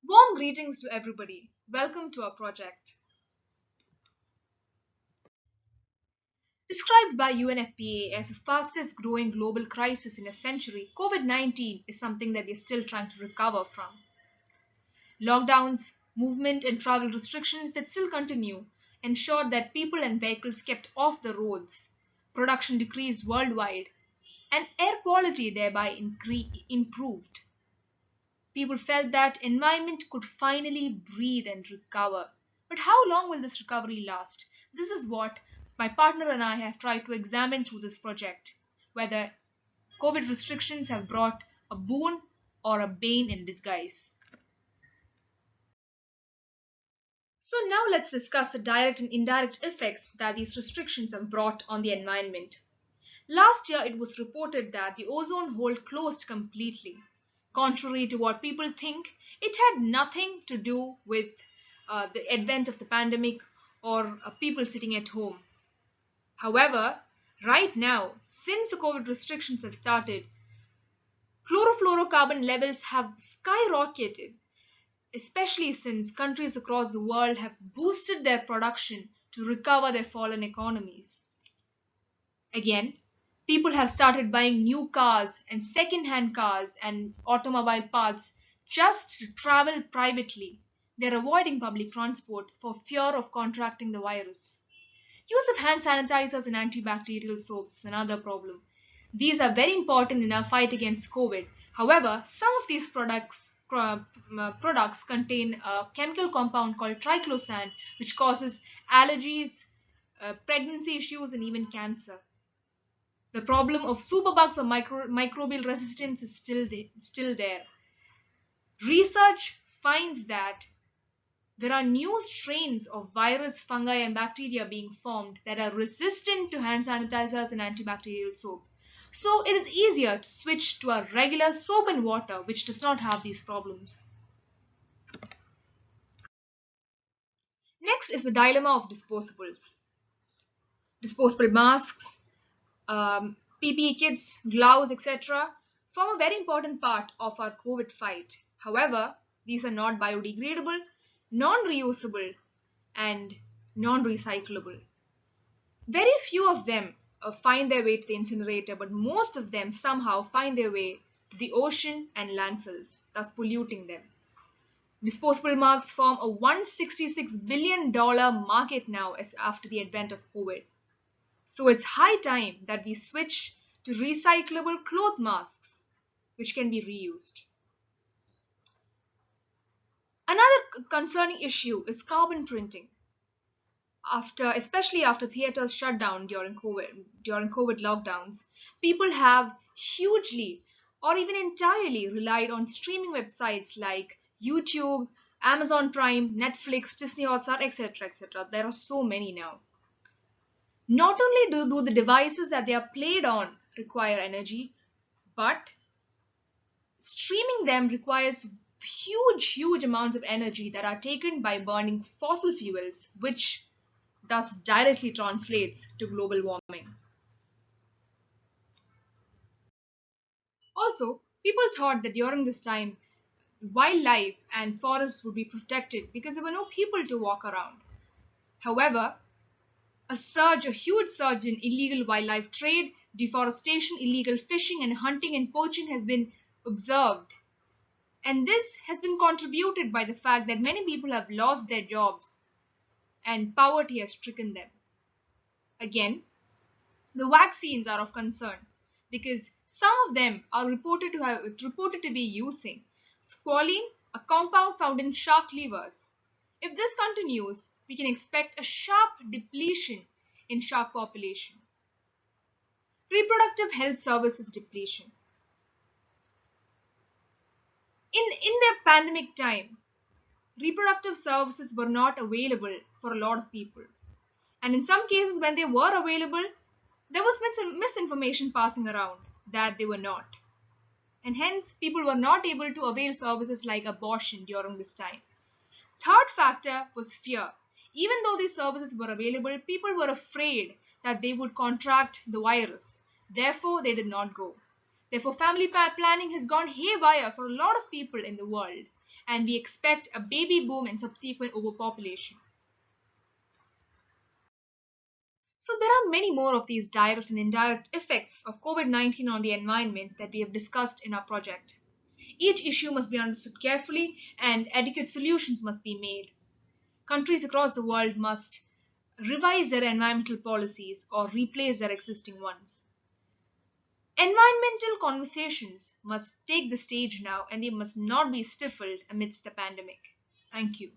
Warm greetings to everybody. Welcome to our project. Described by UNFPA as the fastest growing global crisis in a century, COVID-19 is something that we're still trying to recover from. Lockdowns, movement and travel restrictions that still continue ensured that people and vehicles kept off the roads, production decreased worldwide, and air quality thereby improved. People felt that environment could finally breathe and recover. But how long will this recovery last? This is what my partner and I have tried to examine through this project, whether COVID restrictions have brought a boon or a bane in disguise. So now let's discuss the direct and indirect effects that these restrictions have brought on the environment. Last year, it was reported that the ozone hole closed completely. Contrary to what people think, it had nothing to do with the advent of the pandemic or people sitting at home. However, right now, since the COVID restrictions have started, chlorofluorocarbon levels have skyrocketed, especially since countries across the world have boosted their production to recover their fallen economies. Again, people have started buying new cars and second-hand cars and automobile parts just to travel privately. They're avoiding public transport for fear of contracting the virus. Use of hand sanitizers and antibacterial soaps is another problem. These are very important in our fight against COVID. However, some of these products contain a chemical compound called triclosan, which causes allergies, pregnancy issues, and even cancer. The problem of superbugs or microbial resistance is still there. Research finds that there are new strains of virus, fungi, and bacteria being formed that are resistant to hand sanitizers and antibacterial soap. So it is easier to switch to a regular soap and water which does not have these problems. Next is the dilemma of disposables. Disposable masks, PPE kits, gloves, etc., form a very important part of our COVID fight. However, these are not biodegradable, non-reusable, and non-recyclable. Very few of them find their way to the incinerator, but most of them somehow find their way to the ocean and landfills, thus polluting them. Disposable masks form a $166 billion market now as after the advent of COVID. So it's high time that we switch to recyclable cloth masks, which can be reused. Another concerning issue is carbon printing. Especially after theaters shut down during COVID lockdowns, people have hugely or even entirely relied on streaming websites like YouTube, Amazon Prime, Netflix, Disney Hotstar, etc., etc. There are so many now. Not only do the devices that they are played on require energy, but streaming them requires huge amounts of energy that are taken by burning fossil fuels, which thus directly translates to global warming. Also, people thought that during this time, wildlife and forests would be protected because there were no people to walk around. However, a huge surge in illegal wildlife trade, deforestation, illegal fishing, and hunting and poaching has been observed. And this has been contributed by the fact that many people have lost their jobs and poverty has stricken them. Again, the vaccines are of concern because some of them are reported to be using squalene, a compound found in shark livers. If this continues, we can expect a sharp depletion in shark population. Reproductive health services depletion. In the pandemic time, reproductive services were not available for a lot of people. And in some cases, when they were available, there was misinformation passing around that they were not. And hence, people were not able to avail services like abortion during this time. Third factor was fear. Even though these services were available, people were afraid that they would contract the virus. Therefore, they did not go. Therefore, family planning has gone haywire for a lot of people in the world. and we expect a baby boom and subsequent overpopulation. So, there are many more of these direct and indirect effects of COVID-19 on the environment that we have discussed in our project. Each issue must be understood carefully and adequate solutions must be made. Countries across the world must revise their environmental policies or replace their existing ones. Environmental conversations must take the stage now and they must not be stifled amidst the pandemic. Thank you.